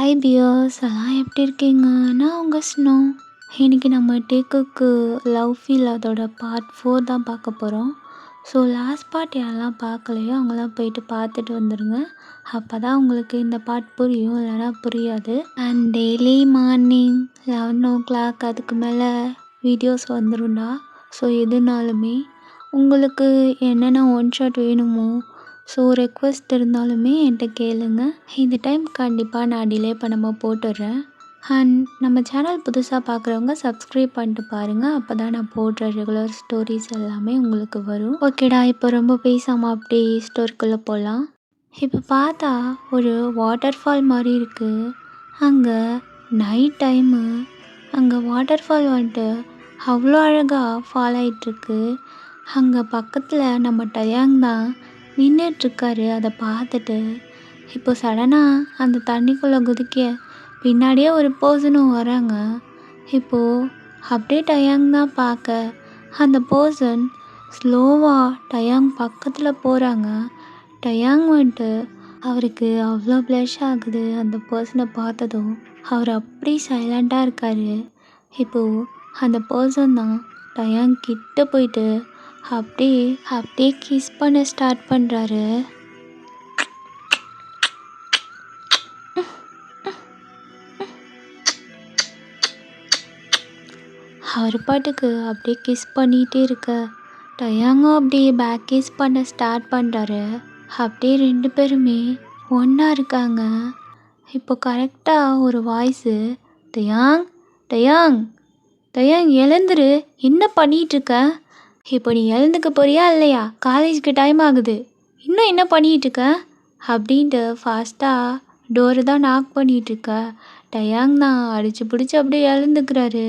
Hi piers எல்லாம் எப்படி இருக்கீங்க? நான் உங்கள் ஸ்னோ. இன்னைக்கு நம்ம டேக்குக்கு லவ் ஃபீல் அதோட பார்ட் 4 தான் பார்க்க போகிறோம். ஸோ லாஸ்ட் பார்ட் யாரெல்லாம் பார்க்கலையோ அவங்களாம் போயிட்டு பார்த்துட்டு வந்துடுங்க. அப்போ தான் உங்களுக்கு இந்த பார்ட் புரியும், இல்லைனா புரியாது. அண்ட் டெய்லி மார்னிங் 11 o'clock அதுக்கு மேலே வீடியோஸ் வந்துடும்டா. ஸோ எதுனாலுமே உங்களுக்கு என்னென்ன ஒன் ஷாட் வேணுமோ, ஸோ ரெக்வெஸ்ட் இருந்தாலுமே என்கிட்ட கேளுங்க. இந்த டைம் கண்டிப்பாக நான் டிலே பண்ணாமல் போட்டுடுறேன். அண்ட் நம்ம சேனல் புதுசாக பார்க்குறவங்க சப்ஸ்கிரைப் பண்ணிட்டு பாருங்கள். அப்போ தான் நான் போடுற ரெகுலர் ஸ்டோரிஸ் எல்லாமே உங்களுக்கு வரும். ஓகேடா, இப்போ ரொம்ப பேசாமல் அப்படியே ஸ்டோரிக்குள்ளே போகலாம். இப்போ பார்த்தா ஒரு வாட்டர் ஃபால் மாதிரி இருக்குது. அங்கே நைட் டைமு அங்கே வாட்டர் ஃபால் வந்துட்டு அவ்வளோ அழகாக ஃபால் ஆகிட்டுருக்கு. அங்கே பக்கத்தில் நம்ம டயாங் தான் நின்றுட்டுருக்காரு. அதை பார்த்துட்டு இப்போ சடனாக அந்த தண்ணிக்குள்ளே குதிக்க பின்னாடியே ஒரு பர்சனும் வராங்க. இப்போது அப்படியே டயாங் தான் பார்க்க அந்த பர்சன் ஸ்லோவாக டயாங் பக்கத்தில் போகிறாங்க. டயாங் வந்துட்டு அவருக்கு அவ்வளோ ப்ளஷ் ஆகுது. அந்த பர்சனை பார்த்ததும் அவர் அப்படி சைலண்ட்டாக இருக்கார். இப்போது அந்த பர்சன் தான் டயாங் கிட்ட போயிட்டு அப்படியே கிஸ் பண்ண ஸ்டார்ட் பண்ணுறாரு. அவர் பாட்டுக்கு அப்படியே கிஸ் பண்ணிகிட்டே இருக்க டயாங்கும் அப்படியே பேக் கிஸ் பண்ண ஸ்டார்ட் பண்ணுறாரு. அப்படியே 2 பேருமே ஒன்றா இருக்காங்க. இப்போ கரெக்டாக ஒரு வாய்ஸு, டயாங் டயாங் டயாங் எழுந்துரு, என்ன பண்ணிகிட்ருக்க? இப்போ நீ எழுந்துக்க போறியா இல்லையா? காலேஜுக்கு டைம் ஆகுது, இன்னும் என்ன பண்ணிகிட்ருக்க? அப்படின்ட்டு ஃபாஸ்ட்டாக டோரை தான் நாக் பண்ணிகிட்ருக்க. டயாங் தான் அடித்து பிடிச்சி அப்படியே எழுந்துக்கிறாரு.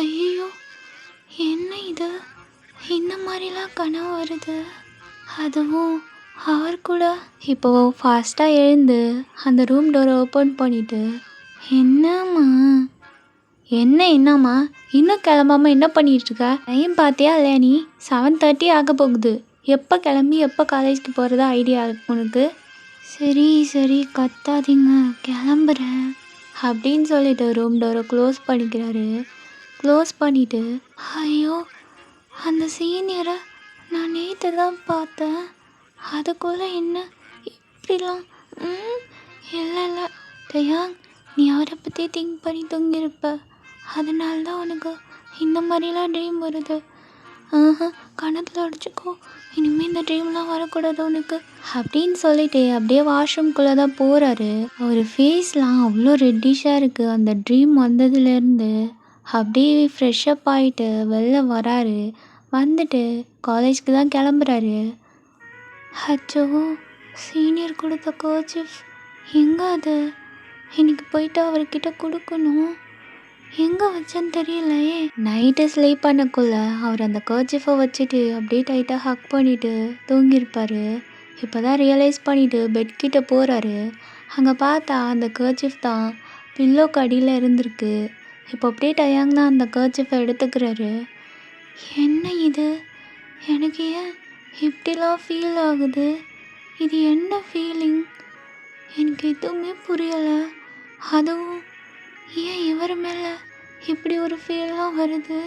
ஐயோ, என்ன இது? இந்த மாதிரிலாம் கனவு வருது, அதுவும் அவர் கூட. இப்போது ஃபாஸ்ட்டாக எழுந்து அந்த ரூம் டோரை ஓப்பன் பண்ணிவிட்டு, என்னம்மா இன்னும் கிளம்பாமல் என்ன பண்ணிகிட்ருக்க? டைம் பார்த்தியா இல்லையா நீ? 7:30 ஆக போகுது. எப்போ கிளம்பி எப்போ காலேஜுக்கு போகிறதா ஐடியா இருக்கு உனக்கு? சரி கத்தாதீங்க, கிளம்புறேன் அப்படின்னு சொல்லிட்டு ரூம் டோரை க்ளோஸ் பண்ணிக்கிறாரு. க்ளோஸ் பண்ணிவிட்டு, ஐயோ அந்த சீனியரை நான் நேற்று தான் பார்த்தேன், அதுக்குள்ளே என்ன இப்படிலாம்? இல்லை டயாங், நீ அவரை பற்றி திங்க் பண்ணி தூங்கியிருப்ப, அதனால தான் உனக்கு இந்த மாதிரிலாம் ட்ரீம் வருது. கணத்தில் அடிச்சுக்கோ, இனிமேல் இந்த ட்ரீம்லாம் வரக்கூடாது உனக்கு அப்படின்னு சொல்லிட்டு அப்படியே வாஷ்ரூம்குள்ளே தான் போகிறாரு. அவர் ஃபேஸ்லாம் அவ்வளோ ரெட்டிஷாக இருக்குது. அந்த ட்ரீம் வந்ததுலேருந்து அப்படியே ஃப்ரெஷ்அப் ஆகிட்டு வெளில வராரு. வந்துட்டு காலேஜுக்கு தான் கிளம்புறாரு. அச்சோ, சீனியர் கொடுத்த கர்ச்சீஃப் எங்கே? அது இன்னைக்கு போயிட்டு அவர்கிட்ட கொடுக்கணும். எங்கே வச்சேன்னு தெரியலையே. நைட்டு ஸ்லீப் பண்ணக்குள்ள அவர் அந்த கர்ச்சீஃபை வச்சுட்டு அப்படியே டைட்டாக ஹக் பண்ணிவிட்டு தூங்கியிருப்பார். இப்போ தான் ரியலைஸ் பண்ணிவிட்டு பெட்கிட்ட போகிறாரு. அங்கே பார்த்தா அந்த கர்ச்சீஃப் தான் பில்லோக்கு அடியில் இருந்திருக்கு. இப்போ அப்படியே டயாங் தான் அந்த கர்ச்சீஃபை எடுத்துக்கிறாரு. என்ன இது? எனக்கு ஏன் இப்படிலாம் ஃபீல் ஆகுது? இது என்ன ஃபீலிங்? எனக்கு எதுவுமே புரியலை. அதுவும் ஏன் இவர் மேலே இப்படி ஒரு ஃபீல்லாம் வருது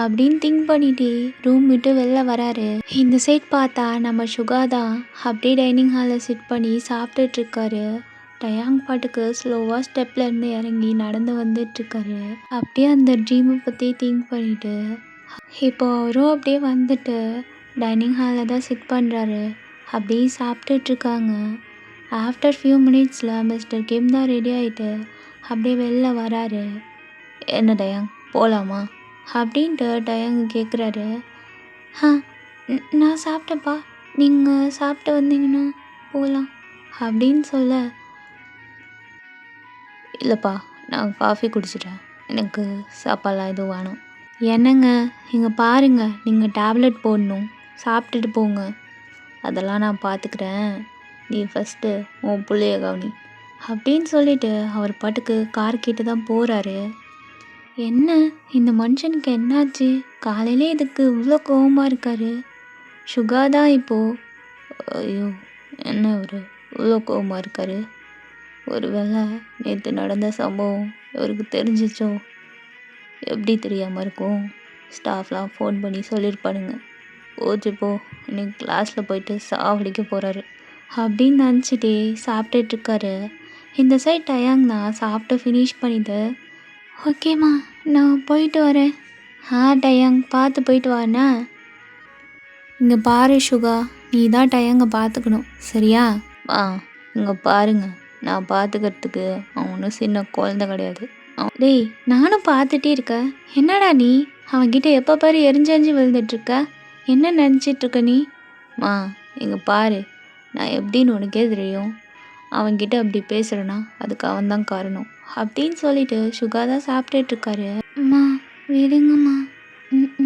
அப்படின்னு திங்க் பண்ணிட்டு ரூம் விட்டு வெளில வராரு. இந்த சைட் பார்த்தா நம்ம சுகா தான் அப்படியே டைனிங் ஹாலில் சிட் பண்ணி சாப்பிட்டுட்ருக்காரு. டயாங் பாட்டுக்கு ஸ்லோவாக ஸ்டெப்லேருந்து இறங்கி நடந்து வந்துட்டுருக்காரு. அப்படியே அந்த ட்ரீமை பற்றி திங்க் பண்ணிவிட்டு இப்போ அவரும் அப்படியே வந்துட்டு டைனிங் ஹாலில் தான் சிட் பண்ணுறாரு. அப்படியே சாப்பிட்டுட்ருக்காங்க. ஆஃப்டர் ஃபியூ மினிட்ஸில் மிஸ்டர் கிம் தான் ரெடி ஆகிட்டு அப்படியே வெளில வராரு. என்ன டயாங், போகலாமா அப்படின்ட்டு டயாங் கேட்குறாரு. நான் சாப்பிட்டப்பா, நீங்கள் சாப்பிட்டு வந்தீங்கன்னா போகலாம் அப்படின்னு சொல்ல, இல்லைப்பா நான் காஃபி குடிச்சிட்டேன், எனக்கு சாப்பாடெலாம் எதுவும் வேணும். என்னங்க இங்கே பாருங்கள், நீங்கள் டேப்லெட் போடணும், சாப்பிட்டுட்டு போங்க, அதெல்லாம் நான் பார்த்துக்கிறேன், நீ ஃபஸ்ட்டு உன் பிள்ளைய கவனி அப்படின்னு சொல்லிட்டு அவர் பாட்டுக்கு கார் கிட்ட தான் போகிறாரு. என்ன இந்த மனுஷனுக்கு என்னாச்சு? காலையிலே இதுக்கு இவ்வளோ கோவமாக இருக்காரு. சுகா தான் இப்போது, ஐயோ என்ன ஒரு இவ்வளோ கோவமாக இருக்காரு. ஒருவேளை நேற்று நடந்த சம்பவம் இவருக்கு தெரிஞ்சிச்சோ? எப்படி தெரியாமல் இருக்கும்? ஸ்டாஃப்லாம் ஃபோன் பண்ணி சொல்லியிருப்பானுங்க. போச்சு போ, இன்னைக்கு கிளாஸில் போயிட்டு சாவடிக்க போகிறாரு அப்படின்னு நினச்சிட்டே சாப்பிட்டுட்ருக்காரு. இந்த சைட் டயாங் தான் சாப்பிட்டு ஃபினிஷ் பண்ணிவிட்டு, ஓகேம்மா நான் போயிட்டு வரேன். டயாங் பார்த்து போயிட்டு வாண்ணா. இங்கே பாரு சுகா, நீ தான் டயங்கை பார்த்துக்கணும் சரியா? இங்கே பாருங்க, நான் பார்த்துக்கிறதுக்கு அவன் ஒன்றும் சின்ன குழந்தை கிடையாது. டேய், நானும் பார்த்துட்டே இருக்கேன். என்னடா நீ அவன்கிட்ட எப்போ பாரு எரிஞ்செறிஞ்சு விழுந்துட்டுருக்க? என்ன நினச்சிட்ருக்க நீ? இங்கே பாரு, நான் எப்படின்னு உனக்கே தெரியும். அவன்கிட்ட அப்படி பேசுகிறேன்னா அதுக்கு அவன் தான் காரணம் அப்படின்னு சொல்லிட்டு சுகா தான் சாப்பிட்டுட்ருக்காரு. அம்மா விடுங்கம்மா,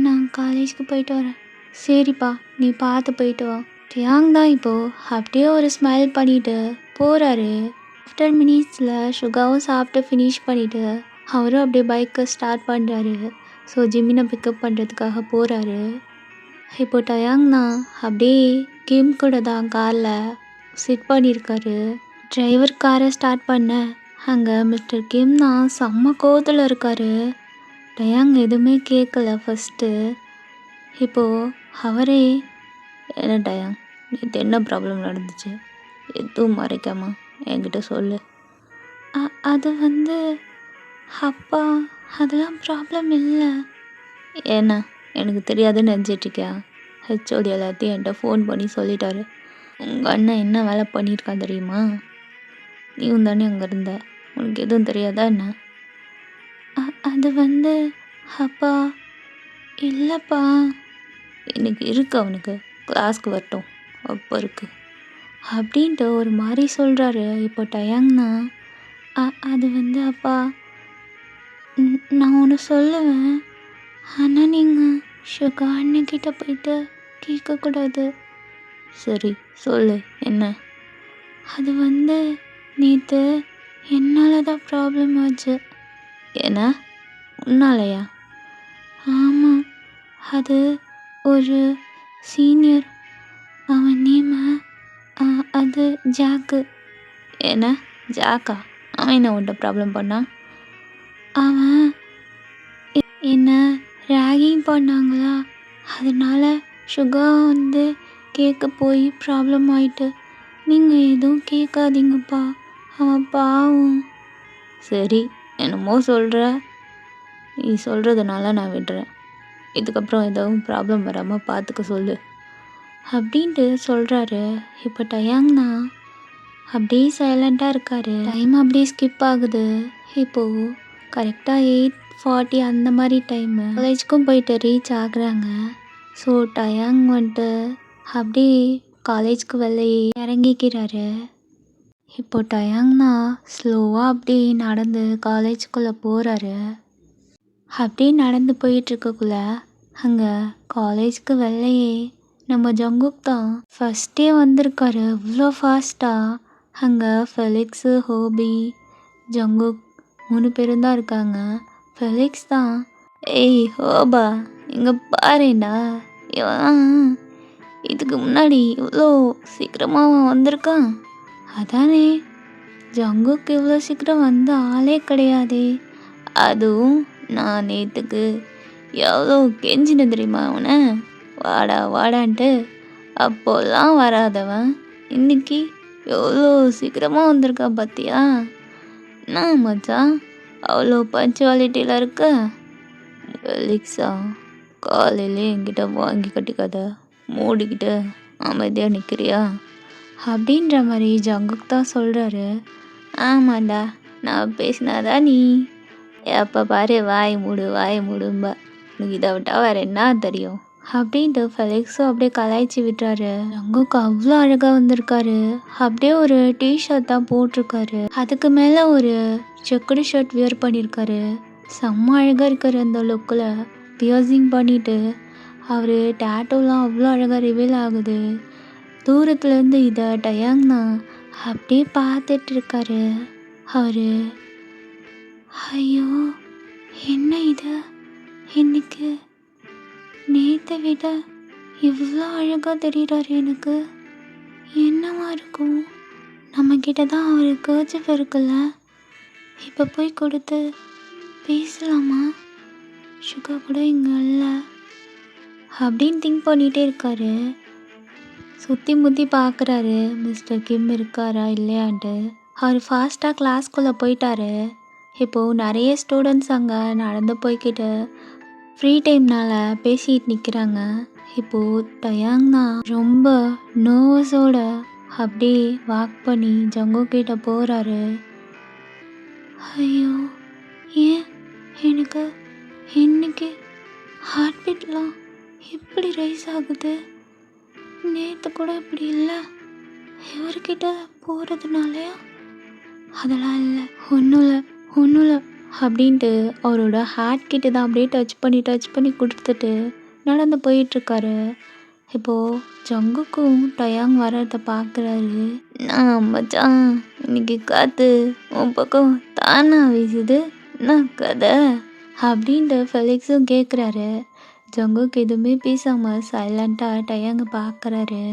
நான் காலேஜுக்கு போயிட்டு வரேன். சரிப்பா, நீ பார்த்து போயிட்டு வா. டயாங் தான் இப்போது அப்படியே ஒரு ஸ்மைல் பண்ணிட்டு போகிறாரு. ஆஃப்டர் மினிட்ஸில் சுகாவும் சாப்பிட்டு ஃபினிஷ் பண்ணிவிட்டு அவரும் அப்படியே பைக்கை ஸ்டார்ட் பண்ணுறாரு. ஸோ ஜிம்மினை பிக்கப் பண்ணுறதுக்காக போகிறாரு. இப்போ டயாங் தான் அப்படியே கிம் கூட தான் காரில் சிட் பண்ணியிருக்காரு. டிரைவர் காரை ஸ்டார்ட் பண்ண அங்கே மிஸ்டர் கிம் தான் செம்ம கோவத்தில் இருக்காரு. டயாங் எதுவுமே கேட்கல ஃபஸ்ட்டு. இப்போது அவரே, என்ன டயாங், நேற்று என்ன ப்ராப்ளம் நடந்துச்சு? எதுவும் மறைக்காம என்கிட்ட சொல்லு. அது அப்பா, அதெல்லாம் ப்ராப்ளம் இல்லை. ஏன்னா எனக்கு தெரியாதுன்னு நினச்சிட்ருக்கியா? ஹெச்ஓடி எல்லாத்தையும் என்கிட்ட ஃபோன் பண்ணி சொல்லிட்டாரு. உங்கள் அண்ணன் என்ன வேலை பண்ணியிருக்கான் தெரியுமா? நீயும் தானே அங்கே இருந்த, உனக்கு எதுவும் தெரியாதா என்ன? அது அப்பா, இல்லைப்பா. இன்னைக்கு இருக்கு, அவனுக்கு கிளாஸ்க்கு வரட்டும் அப்போ இருக்கு அப்படின்ட்டு ஒரு மாதிரி சொல்கிறாரு. இப்போ டயாங்னா, அது அப்பா, நான் ஒன்று சொல்லுவேன், ஆனால் நீங்கள் சுகா அண்ணன்கிட்ட போயிட்டு கேட்கக்கூடாது. சரி சொல்லு, என்ன? அது நேற்று என்னால் தான் ப்ராப்ளம் ஆச்சு. ஏன்னா உன்னாலையா? ஆமாம், அது ஒரு சீனியர், அவன் நேமு அது ஜாக்கு. ஏன்னா ஜாக்கா? அவன் என்ன உன்ட்ட ப்ராப்ளம் பண்ணான்? அவன் என்ன ராகிங் பண்ணாங்களா, அதனால சுகா கேட்க போய் ப்ராப்ளம் ஆயிட்டு. நீங்கள் எதுவும் கேட்காதீங்கப்பா, அவன் பாவம். சரி, என்னமோ சொல்கிற, நீ சொல்கிறதுனால நான் விடுறேன். இதுக்கப்புறம் எதுவும் ப்ராப்ளம் வராமல் பார்த்துக்க சொல்லு அப்படின்ட்டு சொல்கிறாரு. இப்போ டயாங்னா அப்படியே சைலண்ட்டாக இருக்கார். டைம் அப்படியே ஸ்கிப் ஆகுது. இப்போது கரெக்டாக 8:40 அந்த மாதிரி டைமு. காலேஜுக்கும் போயிட்டு ரீச் ஆகுறாங்க. ஸோ டயாங் அப்படியே காலேஜுக்கு வெளியே இறங்கிக்கிறாரு. இப்போ டயாங்னா ஸ்லோவாக அப்படியே நடந்து காலேஜுக்குள்ளே போகிறாரு. அப்படியே நடந்து போயிட்டுருக்கக்குள்ள அங்கே காலேஜுக்கு வெளியே நம்ம ஜங்குக் தான் ஃபஸ்ட்டே வந்திருக்காரு. இவ்வளோ ஃபாஸ்ட்டாக. அங்கே ஃபெலிக்ஸு, ஹோபி, ஜங்குக் 3 பேரும் தான் இருக்காங்க. ஃபெலிக்ஸ் தான், ஏய் ஹோபா, இங்கே பாருடா, இவன் இதுக்கு முன்னாடி இவ்வளோ சீக்கிரமாக வந்திருக்கான். அதானே, ஜங்குக்கு இவ்வளோ சீக்கிரம் வந்த ஆளே கிடையாதே. அதுவும் நான் நேற்றுக்கு எவ்வளோ கெஞ்சின தெரியுமா அவனை, வாடா வாடான்ட்டு. அப்போல்லாம் வராதவன் இன்னைக்கு எவ்வளோ சீக்கிரமாக வந்திருக்கா பார்த்தியா? என்ன மச்சான் அவ்வளோ பஞ்சுவாலிட்டியில் இருக்க? ஃபெலிக்ஸா, காலையிலே என்கிட்ட வாங்கி கட்டிக்காத, மூடிக்கிட்டு அமைதியாக நிற்கிறியா அப்படின்ற மாதிரி ஜங்குக் தான் சொல்கிறாரு. ஆமாண்டா, நான் பேசினாதான் நீ எப்போ பாரு வாய் மூடும்பா, உனக்கு இதை விட்டா வேறு என்ன தெரியும் அப்படின்ட்டு ஃபெலிக்ஸும் அப்படியே கலாய்ச்சி விட்டுறாரு. ஜங்குக் அவ்வளோ அழகாக வந்திருக்காரு. அப்படியே ஒரு டிஷர்ட் தான் போட்டிருக்காரு. அதுக்கு மேலே ஒரு செக்குடு ஷர்ட் வியர் பண்ணியிருக்காரு. செம்ம அழகாக இருக்காரு அந்த லுக்கில். பியர்சிங் பண்ணிவிட்டு அவர் டேட்டோலாம் அவ்வளோ அழகாக ரிவீல் ஆகுது. தூரத்துலேருந்து இதை டயாங்னா அப்படியே பார்த்துட்ருக்காரு. அவர், ஐயோ என்ன இது, இன்னைக்கு நேற்றை விட இவ்வளோ அழகாக தெரிகிறாரு எனக்கு. என்னவா இருக்கும்? நம்மக்கிட்ட தான் ஒரு கர்ச்சீஃப் இருக்குல்ல, இப்போ போய் கொடுத்து பேசலாமா? சுகா கூட இங்கே இல்லை அப்படின்னு திங்க் பண்ணிகிட்டே இருக்காரு. சுற்றி முற்றி பார்க்குறாரு மிஸ்டர் கிம் இருக்காரா இல்லையான்ட்டு. அவர் ஃபாஸ்ட்டாக கிளாஸ்குள்ளே போயிட்டாரு. இப்போது நிறைய ஸ்டூடெண்ட்ஸ் அங்கே நடந்து போய்கிட்டு ஃப்ரீ டைம்னால் பேசிகிட்டு நிற்கிறாங்க. இப்போது டயாங் தான் ரொம்ப நர்வஸோட அப்படியே வாக் பண்ணி ஜங்குக் கிட்ட போகிறாரு. ஐயோ, ஏன் எனக்கு இன்னைக்கு ஹார்ட் பீட்லாம் இப்படி ரைஸ் ஆகுது? நேற்று கூட இப்படி இல்லை. இவர்கிட்ட போகிறதுனாலயா? அதெல்லாம் இல்லை, ஒன்றும் இல்லை அப்படின்ட்டு அவரோட ஹார்ட் கிட்ட தான் அப்படியே டச் பண்ணி கொடுத்துட்டு நடந்து போயிட்டுருக்காரு. இப்போது ஜங்குக்கும் டயாங் வர்றதை பார்க்குறாரு. நான் மச்சான், இன்னைக்கு காற்று உன் பக்கம் தானா வீசுது, நான் கதை அப்படின்ட்டு ஃபெலிக்ஸும் கேட்குறாரு. ஜங்குக்கு எதுவுமே பேசாமல் சைலண்ட்டாக டயாங்கை பார்க்குறாரு.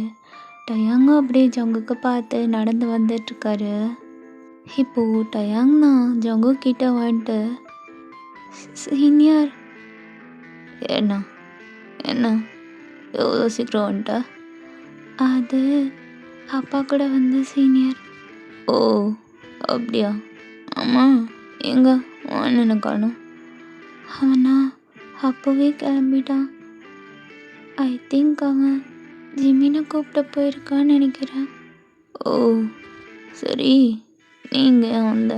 டயாங்கும் அப்படியே ஜங்குக்கு பார்த்து நடந்து வந்துட்டுருக்காரு. இப்போது டயாங் தான் ஜங்குக் கிட்ட வந்துட்டு, சீனியர். என்ன எவ்வளோ சீக்கிரம் வந்துட்டா? அது அப்பா கூட வந்து சீனியர். ஓ அப்படியா? ஆமாம், எங்க அண்ணனை காணோம்? அவனா அப்போவே கிளம்பிட்டான். ஐ திங்க் அவன் ஜிமினை கூப்பிட்டு போயிருக்கான்னு நினைக்கிறேன். ஓ சரி, நீங்கள் ஏன் வந்த?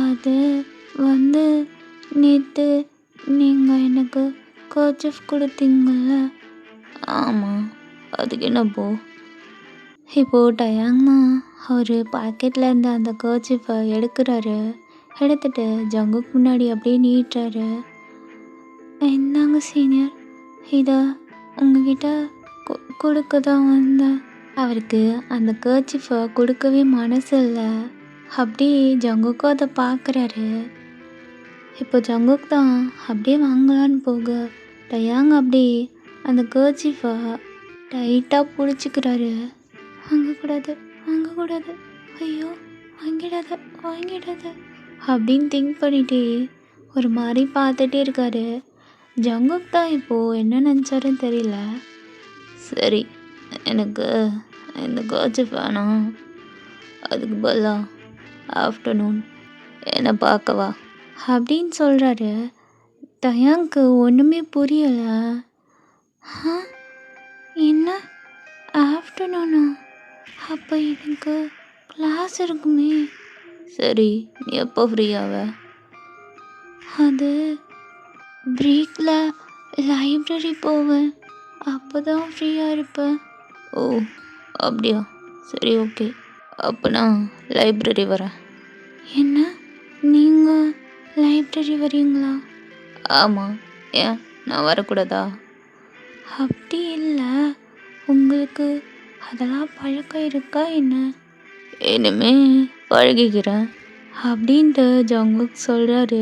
அது வந்து நேற்று நீங்கள் எனக்கு கர்ச்சீஃப் கொடுத்தீங்கள்ல. ஆமாம், அதுக்கு என்னப்போ? இப்போது டயாங்னா அவர் பாக்கெட்டில் இருந்த அந்த கர்ச்சீஃபை எடுக்கிறாரு. எடுத்துட்டு ஜங்குக்கு முன்னாடி அப்படியே நீட்டுறாரு. இந்தாங்க சீனியர், இதை உங்ககிட்ட கொடுக்க தான் வந்தேன். அவருக்கு அந்த கர்ச்சீஃபை கொடுக்கவே மனசு இல்லை. அப்படியே ஜங்குக்கும் அதை பார்க்குறாரு. இப்போ ஜங்குக் தான் அப்படியே வாங்கலான்னு போக டயாங் அப்படியே அந்த கர்ச்சீஃபை டைட்டாக பிடிச்சிக்கிறாரு. வாங்கக்கூடாது, ஐயோ வாங்கிடாத அப்படின்னு திங்க் பண்ணிட்டு ஒரு மாதிரி பார்த்துட்டே இருக்காரு. ஜங்குக் தான் இப்போது என்ன நினச்சாருன்னு தெரியல. சரி, எனக்கு இந்த கர்ச்சீஃப் வேணாம், அதுக்கு பதிலாக ஆஃப்டர்நூன் என்னை பார்க்கவா அப்படின்னு சொல்கிறாரு. டயாங்க்கு ஒன்றுமே புரியலை. என்ன ஆஃப்டர்நூனா? அப்போ எனக்கு கிளாஸ் இருக்குமே. சரி, நீ எப்போ ஃப்ரீயாவ? அது பிரேக்கில் லைப்ரரி போவேன், அப்போ தான் ஃப்ரீயாக இருப்பேன். ஓ அப்படியா, சரி ஓகே, அப்போ நான் லைப்ரரி வரேன். என்ன, நீங்கள் லைப்ரரி வரீங்களா? ஆமாம், ஏன் நான் வரக்கூடாதா? அப்படி இல்லை, உங்களுக்கு அதெல்லாம் பழக்கம் இருக்கா என்ன? இனிமே பழகிக்கிறேன் அப்படின்ட்டு ஜங்குக் சொல்கிறாரு.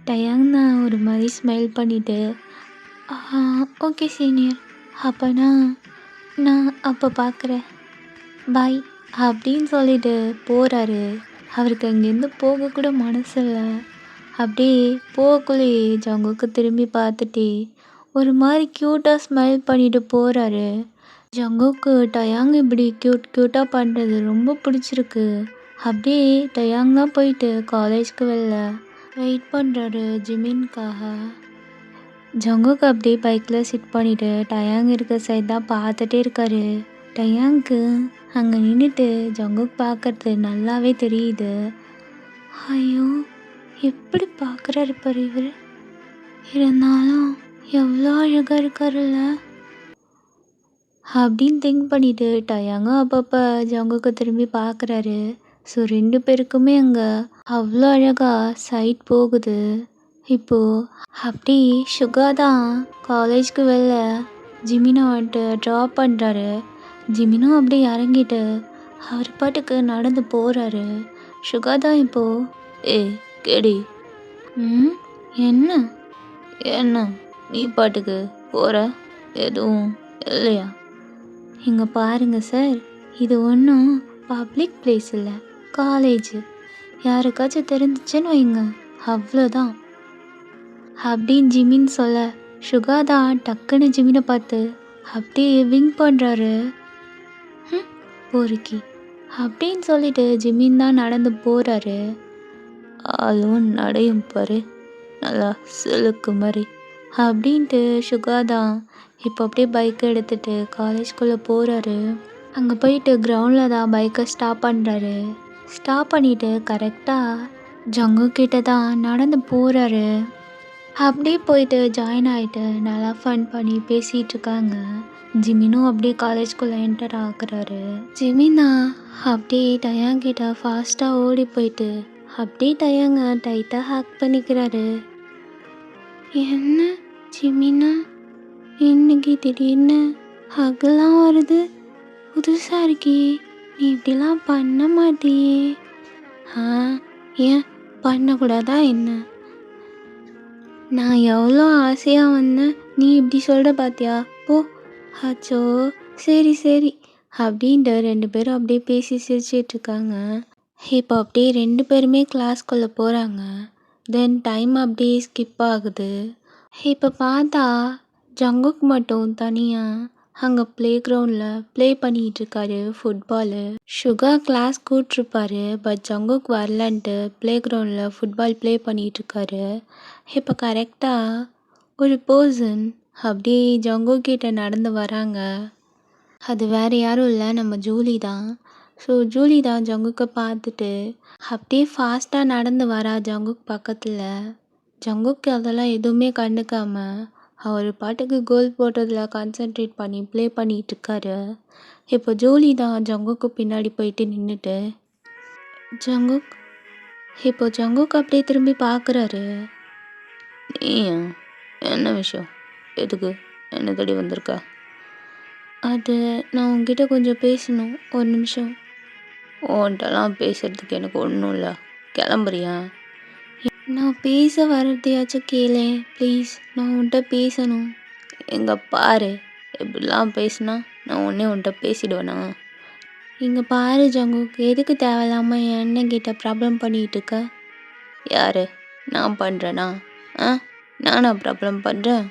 டயாங் தான் ஒரு மாதிரி ஸ்மைல் பண்ணிவிட்டு, ஓகே சீனியர், அப்போ நான் அப்போ பார்க்குறேன், பாய் அப்படின்னு சொல்லிட்டு போகிறாரு. அவருக்கு அங்கேருந்து போகக்கூட மனசு இல்லை. அப்படியே போகக்குள்ளேயே ஜங்குக்கு திரும்பி பார்த்துட்டு ஒரு மாதிரி க்யூட்டாக ஸ்மைல் பண்ணிட்டு போகிறாரு. ஜங்குக்கு டயாங் இப்படி க்யூட்டாக பண்ணுறது ரொம்ப பிடிச்சிருக்கு. அப்படியே டயாங் தான் போயிட்டு காலேஜ்க்கு வெளில வெயிட் பண்ணுறாரு ஜிமின்காக. ஜங்குக் அப்படியே பைக்கில் சிட் பண்ணிவிட்டு டயாங் இருக்க சைட் தான் பார்த்துட்டே இருக்காரு. டயாங்க்கு அங்கே நின்றுட்டு ஜங்குக் பார்க்கறது நல்லாவே தெரியுது. ஐயோ, எப்படி பார்க்குறாரு பாரு இவர். இருந்தாலும் எவ்வளோ அழகாக இருக்காருல்ல அப்படின்னு திங்க் பண்ணிட்டு டயாங்கும் அப்பப்போ ஜங்குக்கு திரும்பி பார்க்குறாரு. ஸோ 2 பேருக்குமே அங்கே அவ்வளோ அழகாக சைட் போகுது. இப்போது அப்படி சுகா தான் காலேஜ்க்கு வெளில ஜிமினை வந்துட்டு ட்ராப் பண்ணுறாரு. ஜிமினும் அப்படியே இறங்கிட்டு அவர் பாட்டுக்கு நடந்து போகிறாரு. சுகா தான் இப்போது, கேடி, என்ன நீ பாட்டுக்கு போகிற, எதுவும் இல்லையா? இங்கே பாருங்க சார், இது ஒன்றும் பப்ளிக் பிளேஸ் இல்லை, காலேஜ். யாருக்காச்சும் தெரிஞ்சிச்சுன்னு வைங்க, அவ்வளோதான் அப்படின்னு ஜிமின் சொல்ல, சுகா தான் டக்குன்னு ஜிமினை பார்த்து அப்படியே விங் பண்ணுறாரு. பொறுக்கி அப்படின்னு சொல்லிட்டு ஜிமின் தான் நடந்து போகிறாரு. ஆளும் நடையும் பாரு, நல்லா சிலுக்கு மாதிரி அப்படின்ட்டு சுகா தான் இப்போ அப்படியே பைக்கை எடுத்துகிட்டு காலேஜ்குள்ளே போகிறாரு. அங்கே போயிட்டு கிரவுண்டில் தான் பைக்கை ஸ்டாப் பண்ணுறாரு. ஸ்டாப் பண்ணிவிட்டு கரெக்டாக ஜங்கு கிட்ட தான் நடந்து போகிறாரு. அப்படியே போயிட்டு ஜாயின் ஆகிட்டு நல்லா ஃபன் பண்ணி பேசிகிட்டு இருக்காங்க. ஜிமினும் அப்படியே காலேஜ்குள்ளே என்டர் ஆகுறாரு. ஜிமினா அப்படியே டயாங்கிட்ட ஃபாஸ்ட்டாக ஓடி போயிட்டு அப்படியே டயாங்க டைட்டாக ஹேக் பண்ணிக்கிறாரு. என்ன ஜிமினா, இன்னைக்கு திடீர்னு ஹக்லாம் வருது, புதுசாக இருக்கே, நீ இப்படிலாம் பண்ண மாட்டியே. ஏன் பண்ணக்கூடாதா என்ன? நான் எவ்வளோ ஆசையாக வந்தேன், நீ இப்படி சொல்கிற பார்த்தியா, போ. அச்சோ சரி சரி அப்படின்ட்டு 2 பேரும் அப்படியே பேசி சிரிச்சிட்ருக்காங்க. இப்போ அப்படியே 2 பேருமே கிளாஸ்குள்ளே போகிறாங்க. தென் டைம் அப்படியே ஸ்கிப் ஆகுது. இப்போ பார்த்தா ஜங்குக் மட்டும் தனியாக அங்கே ப்ளே கிரவுண்டில் ப்ளே பண்ணிகிட்டு இருக்காரு ஃபுட்பாலு. சுகா கிளாஸ் கூப்பிட்ருப்பாரு, பட் ஜங்குக் வரலன்ட்டு ப்ளே கிரவுண்டில் ஃபுட்பால் ப்ளே பண்ணிகிட்டு இருக்காரு. இப்போ கரெக்டாக ஒரு பர்சன் அப்படியே ஜங்குக் கிட்ட நடந்து வராங்க. அது வேறு யாரும் இல்லை, நம்ம ஜூலி தான். ஸோ ஜூலி தான் ஜங்குக்கை பார்த்துட்டு அப்படியே ஃபாஸ்ட்டாக நடந்து வரா ஜங்குக் பக்கத்தில். ஜங்குக் அதெல்லாம் எதுவுமே கண்டுக்காம அவர் பாட்டுக்கு கோல் போட்டதில் கான்சென்ட்ரேட் பண்ணி ப்ளே பண்ணிகிட்டு இருக்காரு. இப்போ ஜூலி தான் ஜங்குக்கு பின்னாடி போயிட்டு நின்றுட்டு ஜங்குக் இப்போ ஜங்குக் அப்படியே திரும்பி பார்க்குறாரு. நீயா, என்ன விஷயம், எதுக்கு என்ன தேடி வந்திருக்கா? அது நான் உங்ககிட்ட கொஞ்சம் பேசணும், ஒரு நிமிஷம். உன்கிட்டலாம் பேசுறதுக்கு எனக்கு ஒன்றும் இல்லை, கிளம்புறியா? நான் பேச வர்றதையாச்சும் கேளு ப்ளீஸ், நான் உன்கிட்ட பேசணும். எங்கே பாரு, இப்படிலாம் பேசுனா நான் உன்கிட்ட பேசிடுவேனா? இங்கே பாரு ஜங்குக், எதுக்கு தேவையில்லாமல் என் அண்ணன் கிட்ட ப்ராப்ளம் பண்ணிகிட்டு இருக்க? யார், நான் பண்ணுறேனா? நானா ப்ராப்ளம் பண்ணுறேன்?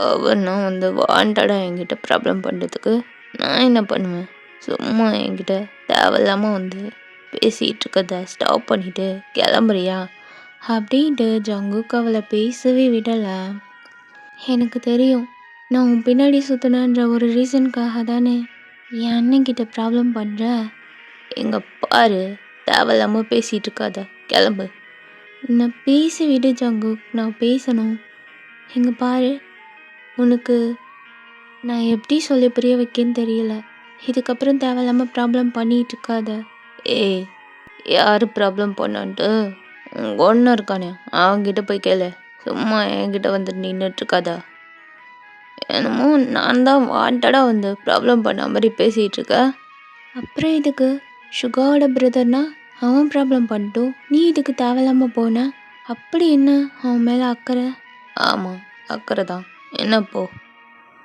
அவனா வந்து வாண்டடாக என்கிட்ட ப்ராப்ளம் பண்ணுறதுக்கு நான் என்ன பண்ணுவேன்? சும்மா என்கிட்ட தேவையில்லாமல் வந்து பேசிகிட்டு இருக்கத ஸ்டாப் பண்ணிவிட்டு கிளம்புறியா அப்படின்ட்டு ஜங்குக் அவளை பேசவே விடலை. எனக்கு தெரியும், நான் உன் பின்னாடி சுற்றினன்ற ஒரு ரீசனுக்காக தானே என் அண்ணன்கிட்ட ப்ராப்ளம் பண்ணுற. எங்கே பாரு, தேவையில்லாமல் பேசிகிட்டு இருக்காத, கிளம்பு. நான் பேசி விடு ஜங்குக், நான் பேசணும். எங்கே பாரு, உனக்கு நான் எப்படி சொல்லி புரிய வைக்கன்னு தெரியல. இதுக்கப்புறம் தேவையில்லாமல் ப்ராப்ளம் பண்ணிகிட்டு இருக்காத. ஏய், யார் ப்ராப்ளம் பண்ணான்ட்டு உங்கள் ஒன்று இருக்கானே, அவன்கிட்ட போய் கேளு. சும்மா என்கிட்ட வந்து நின்றுட்டுருக்காதா? என்னமோ நான் தான் வாண்டடாக வந்து ப்ராப்ளம் பண்ண மாதிரி பேசிகிட்டு இருக்க. அப்புறம் இதுக்கு சுகாவோட பிரதர்னா அவன் ப்ராப்ளம் பண்ணிட்டோம், நீ இதுக்கு தேவையில்லாமல் போன. அப்படி என்ன அவன் மேலே அக்கறை? ஆமாம், அக்கறை தான். என்னப்போ?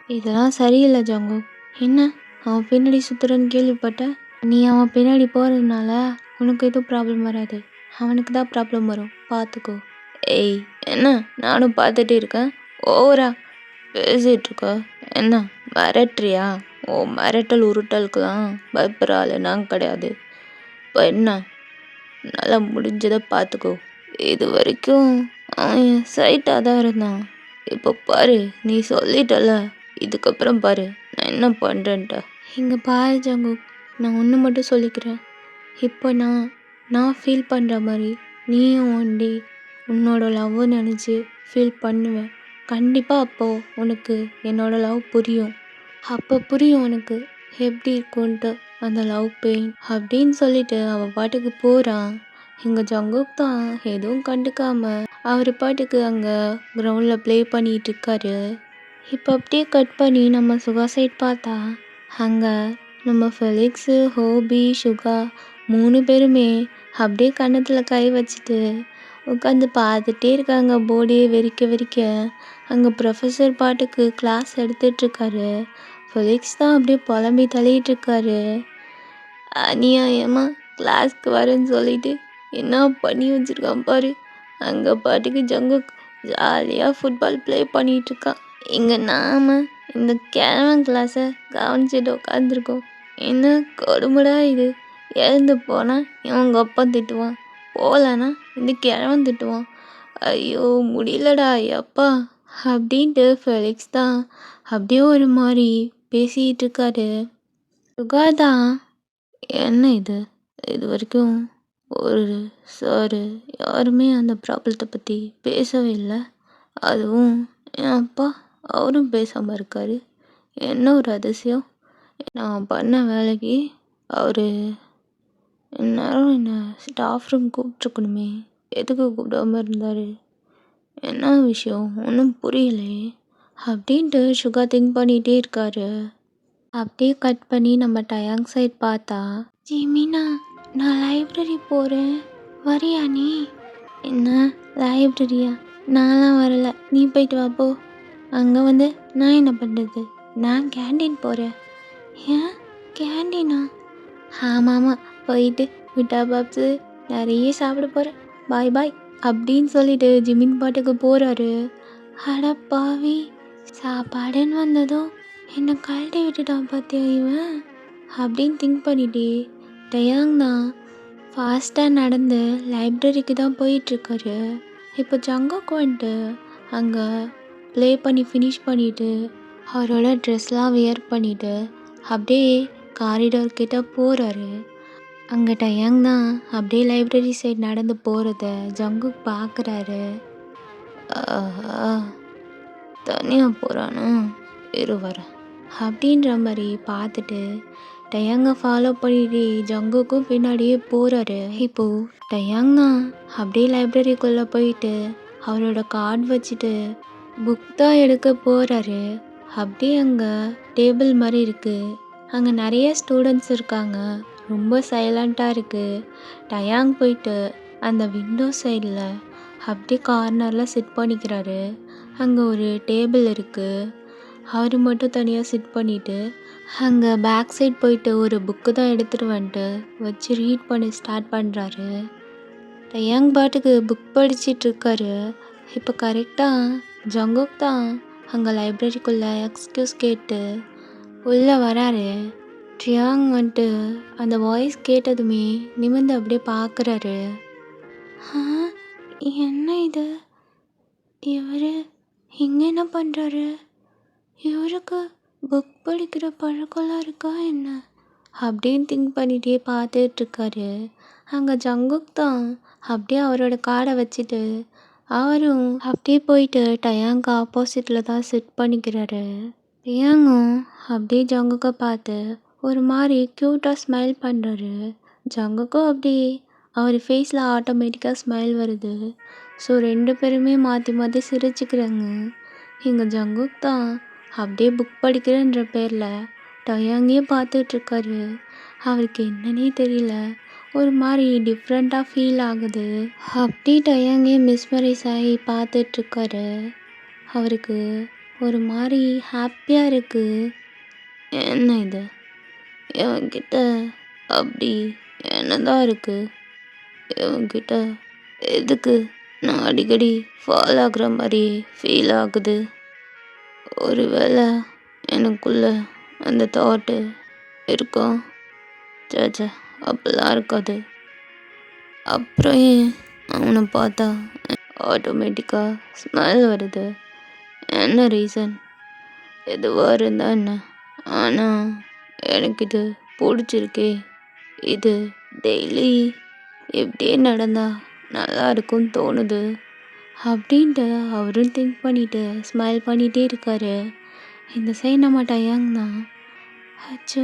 இதெல்லாம் சரியில்லை ஜங்கு. என்ன அவன் பின்னாடி சுற்றுறன்னு கேள்விப்பட்டேன். நீ அவன் பின்னாடி போகிறதுனால உனக்கு எதுவும் ப்ராப்ளம் வராது, அவனுக்கு தான் ப்ராப்ளம் வரும், பார்த்துக்கோ. ஏய், என்ன நானும் பார்த்துட்டே இருக்கேன், ஓவரா பேசிகிட்ருக்க. என்ன மிரட்டுறியா? ஓ மிரட்டல் உருட்டலுக்கெல்லாம் பயப்படுற ஆள் நான் கிடையாது. இப்போ என்ன, நல்லா முடிஞ்சதை பார்த்துக்கோ. இது வரைக்கும் அவன் என் சைட்டாக தான் இருந்தான். இப்போ பாரு, நீ சொல்லிட்டல, இதுக்கப்புறம் பாரு நான் என்ன பண்ணுறேன்ட்ட. இங்கே பாரு ஜங்குக், நான் ஒன்று மட்டும் சொல்லிக்கிறேன். இப்போ நான் ஃபீல் பண்ணுற மாதிரி நீயும் ஒன் டே உன்னோட லவ்வை நினச்சி ஃபீல் பண்ணுவேன். கண்டிப்பாக அப்போது உனக்கு என்னோட லவ் புரியும். அப்போ புரியும் உனக்கு எப்படி இருக்குன்ட்டு அந்த லவ் பெயின் அப்படின்னு சொல்லிட்டு அவள் பாட்டுக்கு போகிறான். இங்கே ஜங்குக் தான் எதுவும் கண்டுக்காம அவர் பாட்டுக்கு அங்கே கிரவுண்டில் ப்ளே பண்ணிகிட்டு இருக்காரு. இப்போ அப்படியே கட் பண்ணி நம்ம சுகா சைட் பார்த்தா அங்கே நம்ம ஃபெலிக்ஸு, ஹோபி, சுகா 3 பேருமே அப்படியே கன்னத்தில் கை வச்சுட்டு உட்காந்து பார்த்துட்டே இருக்காங்க போர்டையே வெறிக்க வெறிக்க. அங்கே ப்ரொஃபஸர் பாட்டுக்கு கிளாஸ் எடுத்துகிட்ருக்காரு. ஃபெலிக்ஸ் தான் அப்படியே புலம்பி தள்ளிகிட்ருக்காரு. அநியாயமா கிளாஸ்க்கு வரேன்னு சொல்லிட்டு என்ன பண்ணி வச்சிருக்கான் பாரு. அங்கே பாட்டுக்கு ஜங்குக் ஜாலியாக ஃபுட்பால் ப்ளே பண்ணிட்டு இருக்கான். இங்கே நாம இந்த கிழவன் கிளாஸை கவனிச்சுட்டு உட்காந்துருக்கோம். என்ன கொடுமைடா இது. எழுந்து போனால் இவங்க அப்பா திட்டுவான், போகலன்னா இந்த கிழவன் திட்டுவான். ஐயோ முடியலடா அப்பா அப்படின்ட்டு ஃபெலிக்ஸ் தான் அப்படியே ஒரு மாதிரி பேசிகிட்டு இருக்காரு. சுகா தான், என்ன இது, இது வரைக்கும் ஒரு சாரு யாருமே அந்த ப்ராப்ளத்தை பற்றி பேசவே இல்லை. அதுவும் என் அப்பா அவரும் பேசாமல் இருக்காரு. என்ன ஒரு அதிசயம். நான் பண்ண வேலைக்கு அவர் இந்நேரம் என்னை ஸ்டாஃப் ரூம் கூப்பிட்ருக்கணுமே, எதுக்கு கூப்பிடாம இருந்தார், என்ன விஷயம் ஒன்றும் புரியலையே அப்படின்ட்டு சுகா திங்க் பண்ணிகிட்டே இருக்காரு. அப்படியே கட் பண்ணி நம்ம டயாங் சைட் பார்த்தா, ஜிமினா நான் லைப்ரரி போகிறேன், வரியா நீ? என்ன லைப்ரரியா? நான்லாம் வரல, நீ போயிட்டு வா போ. அங்கே வந்து நான் என்ன பண்ணுறது, நான் கேண்டீன் போகிறேன். ஏன் கேண்டீனா? ஆமாம் போயிட்டு மிட்டா பாப்ஸு நிறைய சாப்பிட போகிறேன், பாய் பாய் அப்படின்னு சொல்லிட்டு ஜிமின் பாட்டுக்கு போகிறாரு. அட பாவி, சாப்பாடுன்னு வந்ததும் என்னை கழட்டி விட்டுட்டான் பார்த்தியா இவன் அப்படின்னு திங்க் பண்ணிட்டே டயாங் தான் ஃபாஸ்ட்டாக நடந்து லைப்ரரிக்கு தான் போயிட்டுருக்காரு. இப்போ ஜங்குக் வந்துட்டு அங்கே ப்ளே பண்ணி ஃபினிஷ் பண்ணிவிட்டு அவரோட ட்ரெஸ்லாம் வியர் பண்ணிவிட்டு அப்படியே காரிடார் கிட்ட போகிறாரு. அங்கே டயாங் தான் அப்படியே லைப்ரரி சைட் நடந்து போகிறத ஜங்குக் பார்க்குறாரு. தனியாக போகிறானு இரு வரேன் அப்படின்ற மாதிரி பார்த்துட்டு டயாங்கை ஃபாலோ பண்ணிட்டு ஜங்குக்கும் பின்னாடியே போகிறாரு. இப்போது டயாங் தான் அப்படியே லைப்ரரிக்குள்ளே போயிட்டு அவரோட கார்டு வச்சுட்டு புக் தான் எடுக்க போகிறாரு. அப்படியே அங்கே டேபிள் மாதிரி இருக்குது, அங்கே நிறைய ஸ்டூடெண்ட்ஸ் இருக்காங்க, ரொம்ப சைலண்ட்டாக இருக்குது. டயாங் போயிட்டு அந்த விண்டோ சைடில் அப்படியே கார்னரில் சிட் பண்ணிக்கிறாரு. அங்கே ஒரு டேபிள் இருக்குது, அவர் மட்டும் தனியாக சிட் பண்ணிவிட்டு அங்கே பேக் சைட் போயிட்டு ஒரு புக்கு தான் எடுத்துகிட்டு வந்துட்டு வச்சு ரீட் பண்ணி ஸ்டார்ட் பண்ணுறாரு. டயாங் பாட்டுக்கு புக் படிச்சிட்ருக்காரு. இப்போ கரெக்டாக ஜங்குக் தான் அங்கே லைப்ரரிக்குள்ளே எக்ஸ்கியூஸ் கேட்டு உள்ளே வராரு. ட்ரியாங் வந்துட்டு அந்த வாய்ஸ் கேட்டதுமே நிமிர்ந்து அப்படியே பார்க்குறாரு. என்ன இது, இவர் இங்கே என்ன பண்ணுறாரு, இவருக்கு புக் படிக்கிற பழக்கம்லாம் இருக்கா என்ன அப்படின்னு திங்க் பண்ணிகிட்டே பார்த்துட்ருக்காரு. அங்கே ஜங்குக் தான் அப்படியே அவரோட கார்டை வச்சுட்டு அவரும் அப்படியே போயிட்டு டயாங்க்கு ஆப்போசிட்டில் தான் சிட் பண்ணிக்கிறாரு. டயாங்கும் அப்படியே ஜங்குக்கை பார்த்து ஒரு மாதிரி க்யூட்டாக ஸ்மைல் பண்ணுறாரு. ஜங்குக்கும் அப்படியே அவர் ஃபேஸில் ஆட்டோமேட்டிக்காக ஸ்மைல் வருது. ஸோ 2 பேருமே மாற்றி மாற்றி சிரிச்சுக்கிறாங்க. இங்கே ஜங்குக் தான் அப்படியே புக் படிக்கிறேன்ற பேரில் டயாங்கே பார்த்துட்ருக்காரு. அவருக்கு என்னன்னே தெரியல, ஒரு மாதிரி டிஃப்ரெண்ட்டாக ஃபீல் ஆகுது. அப்படி டயாங்கே மிஸ்மரைஸ் ஆகி பார்த்துட்ருக்காரு. அவருக்கு ஒரு மாதிரி ஹாப்பியாக இருக்குது. என்ன இது, இவன்கிட்ட அப்படி என்னதான் இருக்குது, இவன்கிட்ட எதுக்கு நான் அடிக்கடி ஃபால் ஆகுற மாதிரி ஃபீல் ஆகுது. ஒருவேளை எனக்குள்ள அந்த தாட்டு இருக்கும். சேச்சே அப்படிலாம் இருக்காது. அப்புறம் ஏன் அவனை பார்த்தா ஆட்டோமேட்டிக்காக ஸ்மெல் வருது, என்ன ரீசன், எதுவாக இருந்தா என்ன, ஆனால் எனக்கு இது பிடிச்சிருக்கே, இது டெய்லி இப்படியே நடந்தா நல்லா இருக்கும்னு தோணுது அப்படின்ட்டு அவரும் திங்க் பண்ணிவிட்டு ஸ்மைல் பண்ணிகிட்டே இருக்காரு. இந்த சைடு நம்ம டயாங் தான், அச்சோ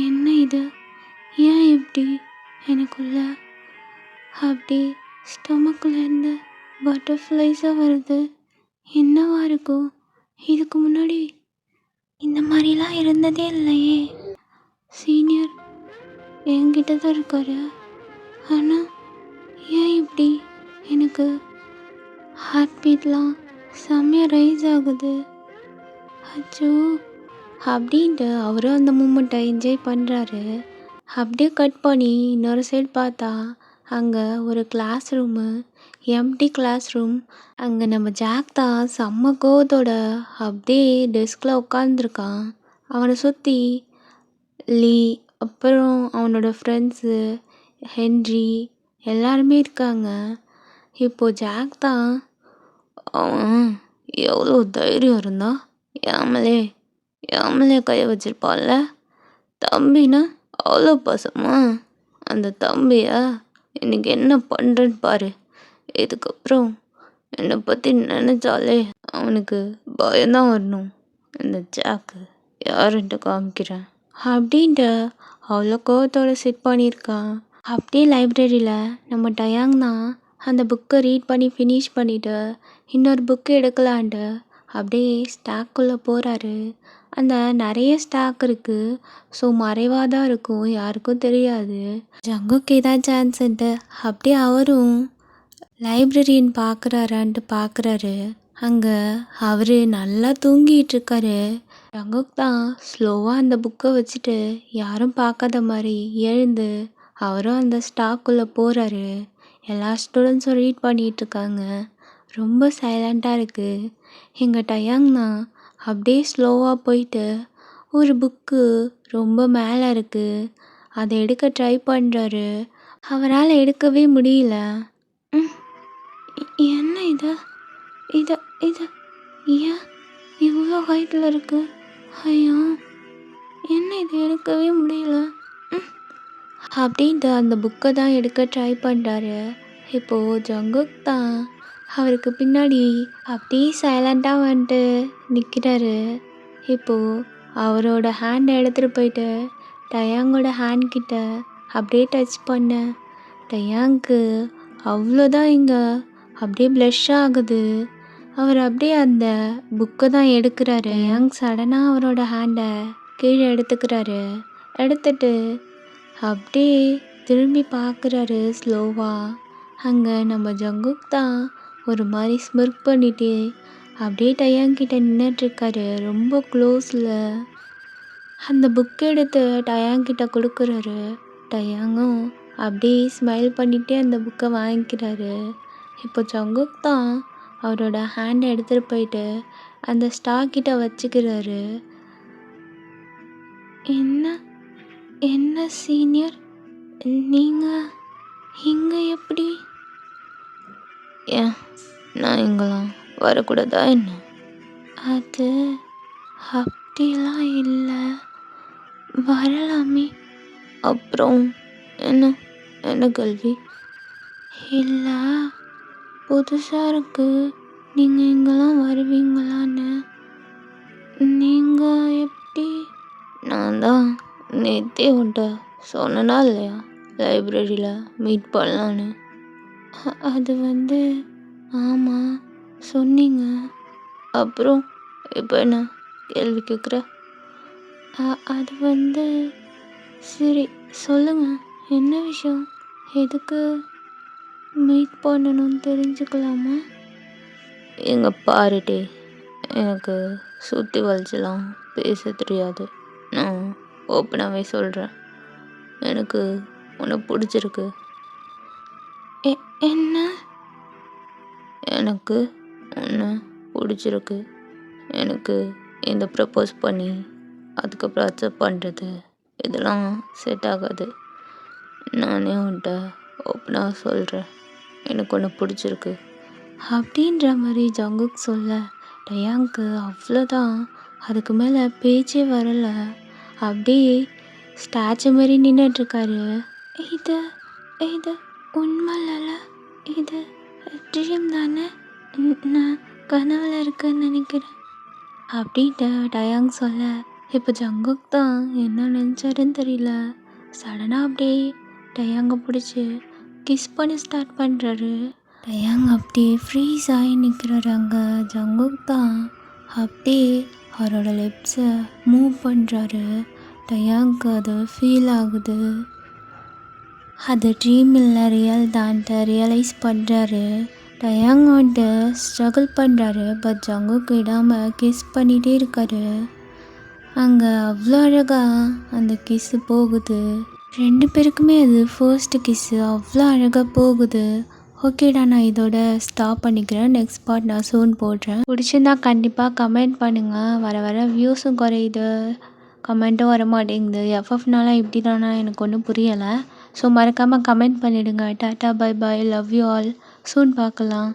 என்ன இது, ஏன் இப்படி எனக்குள்ள அப்படி ஸ்டொமக்குள்ளேருந்து பட்டர்ஃப்ளைஸாக வருது, என்னவா இருக்கும், இதுக்கு முன்னாடி இந்த மாதிரிலாம் இருந்ததே இல்லையே. சீனியர் என்கிட்ட தான் இருக்காரு, ஆனால் ஏன் இப்படி எனக்கு ஹார்ட் பீட்லாம் செம்மையாக ரைஸ் ஆகுது, அச்சோ அப்படின்ட்டு அவரும் அந்த மூமெண்ட்டை என்ஜாய் பண்ணுறாரு. அப்படியே கட் பண்ணி இன்னொரு சைடு பார்த்தா அங்கே ஒரு class room, empty class room. அங்கே நம்ம ஜாக் தான் செம்ம கோவத்தோட அப்படியே டெஸ்கில் உட்காந்துருக்கான். அவனை சுற்றி லீ, அப்புறம் அவனோட ஃப்ரெண்ட்ஸு, ஹென்றி எல்லாருமே இருக்காங்க. இப்போது ஜாக் தான், அவன் எவ்வளோ தைரியம் இருந்தா ஏமலே கையை வச்சிருப்பான்ல, தம்பினா அவ்வளோ பாசமா, அந்த தம்பியை இன்னைக்கு என்ன பண்ணுறேன்னு பாரு. இதுக்கப்புறம் என்னை பற்றி நினச்சாலே அவனுக்கு பயம்தான் வரணும். இந்த ஜாக்கு யாருன்ட்டு காமிக்கிறேன் அப்படின்ட்டு அவ்வளோ கோவத்தோடு செட் பண்ணியிருக்கான். அப்படியே லைப்ரரியில் நம்ம டயாங் தான் அந்த புக்கை ரீட் பண்ணி ஃபினிஷ் பண்ணிவிட்டு இன்னொரு புக்கு எடுக்கலான்ட்டு அப்படியே ஸ்டாக்குள்ளே போகிறாரு. அந்த நிறைய ஸ்டாக் இருக்குது. ஸோ மறைவாக தான் இருக்கும், யாருக்கும் தெரியாது. ஜங்குக்கு ஏதாவது சான்ஸ்ன்ட்டு அப்படியே அவரும் லைப்ரரியன் பார்க்குறாரு. அங்கே அவர் நல்லா தூங்கிட்டு இருக்காரு. ஜங்குக் தான் ஸ்லோவாக அந்த புக்கை வச்சுட்டு யாரும் பார்க்காத மாதிரி எழுந்து அவரும் அந்த ஸ்டாக்குள்ளே போகிறாரு. எல்லா ஸ்டூடெண்ட்ஸும் ரீட் பண்ணிகிட்ருக்காங்க. ரொம்ப சைலண்ட்டாக இருக்குது. எங்கள் டயாங் தான் அப்படியே ஸ்லோவாக போயிட்டு ஒரு புக்கு ரொம்ப மேலே இருக்குது, அதை எடுக்க ட்ரை பண்ணுறாரு. அவரால் எடுக்கவே முடியல. என்ன இது இது இது ஏன் இவ்வளோ ஹைட்டில் இருக்குது? ஐயோ, என்ன இது எடுக்கவே முடியல அப்படின்ட்டு அந்த புக்கை தான் எடுக்க ட்ரை பண்ணுறாரு. இப்போது ஜங்குக் தான் அவருக்கு பின்னாடி அப்படியே சைலண்ட்டாக வந்துட்டு நிற்கிறாரு. இப்போது அவரோட ஹேண்டை எடுத்துகிட்டு போயிட்டு டயாங்கோட ஹேண்ட்கிட்ட அப்படியே டச் பண்ண டயாங்க்கு அவ்வளோதான் இங்கே அப்படியே ப்ளஷ் ஆகுது. அவர் அப்படியே அந்த புக்கை தான் எடுக்கிறாரு. டயாங் சடனாக அவரோட ஹேண்டை கீழே எடுத்துட்டு அப்படியே திரும்பி பார்க்குறாரு ஸ்லோவாக. அங்கே நம்ம ஜங்குக் தான் ஒரு மாதிரி ஸ்மிர்க் பண்ணிட்டு அப்படியே டயாங்கிட்ட நின்றுட்டுருக்காரு, ரொம்ப க்ளோஸில். அந்த புக் எடுத்து டயாங்கிட்ட கொடுக்குறாரு. டயாங்கும் அப்படியே ஸ்மைல் பண்ணிகிட்டே அந்த புக்கை வாங்கிக்கிறாரு. இப்போ ஜங்குக் தான் அவரோட ஹேண்டை எடுத்துகிட்டு போயிட்டு அந்த ஸ்டாக்கிட்ட வச்சுக்கிறாரு. என்ன சீனியர், நீங்கள் இங்கே எப்படி? ஏன் நான் இங்கெல்லாம் வரக்கூடாதா என்ன? அது அப்படிலாம் இல்லை, வரலாமே. அப்புறம் என்ன கேள்வி? இல்லை, புதுசாக இருக்குது, நீங்கள் இங்கெல்லாம் வருவீங்களான்னு. நீங்கள் எப்படி? நான் தான் நேற்றே உன்ட்ட சொன்னனா இல்லையா, லைப்ரரியில் மீட் பண்ணலான்னு. அது ஆமாம் சொன்னீங்க. அப்புறம் இப்போ என்ன கேள்வி கேட்குற? அது சரி சொல்லுங்கள், என்ன விஷயம், எதுக்கு மீட் பண்ணணும்னு தெரிஞ்சுக்கலாமா? எங்கே பாருட்டே, எனக்கு சுற்றி வலிச்செல்லாம் பேச தெரியாது. நான் ஓப்பனாகவே சொல்கிறேன், எனக்கு உன்னை பிடிச்சிருக்கு. என்ன? எனக்கு உன்னை பிடிச்சிருக்கு. எனக்கு இந்த ப்ரப்போஸ் பண்ணி அதுக்கப்புறம் அக்செப்ட் பண்ணுறது இதெல்லாம் செட் ஆகாது. நானே உன்கிட்ட ஓப்பனாக சொல்கிறேன், எனக்கு ஒன்று பிடிச்சிருக்கு அப்படின்ற மாதிரி ஜங்குக் சொல்ல டயாங்க்கு அவ்வளோதான், அதுக்கு மேலே பேச்சே வரலை. அப்படியே ஸ்டாச்சு மாதிரி நின்றுட்டுருக்காரு. இது இது உண்மையில, இது ட்ரீம் தானே, நான் கனவுல இருக்குன்னு நினைக்கிறேன் அப்படின்ட்டு டயாங் சொல்ல இப்போ ஜங்குக் தான் என்ன நினச்சாருன்னு தெரியல. சடனாக அப்படியே டயாங்கை பிடிச்சி கிஸ் பண்ணி ஸ்டார்ட் பண்ணுறாரு. டயாங் அப்படியே ஃப்ரீஸ் ஆகி நிற்கிறாரு. அங்கே ஜங்குக் தான் அப்படியே அவரோட லிப்ஸை மூவ் பண்ணுறாரு. டயாங்க்கு அது ஃபீல் ஆகுது, அது ட்ரீம் இல்லை ரியல் தான்ட்டு ரியலைஸ் பண்ணுறாரு. டயாங் ஸ்ட்ரகிள் பண்ணுறாரு, பட் ஜங்குக் விடாமல் கிஸ் பண்ணிகிட்டே இருக்காரு. அங்கே அவ்வளோ அழகாக அந்த கிஸ்ஸு போகுது. 2 பேருக்குமே அது ஃபர்ஸ்ட் கிஸ்ஸு அவ்வளோ அழகாக போகுது. ஓகேடா, நான் இதோட ஸ்டாப் பண்ணிக்கிறேன். நெக்ஸ்ட் பார்ட் நான் சூன் போடுறேன். பிடிச்சிருந்தா கண்டிப்பாக கமெண்ட் பண்ணுங்கள். வர வர வியூஸும் குறையுது, கமெண்ட்டும் வர மாட்டேங்குது. எஃப்எஃப்னால இப்படி தானா எனக்கு ஒன்றும் புரியலை. ஸோ மறக்காமல் கமெண்ட் பண்ணிவிடுங்க. Tata, bye bye, love you all. Soon பார்க்கலாம்.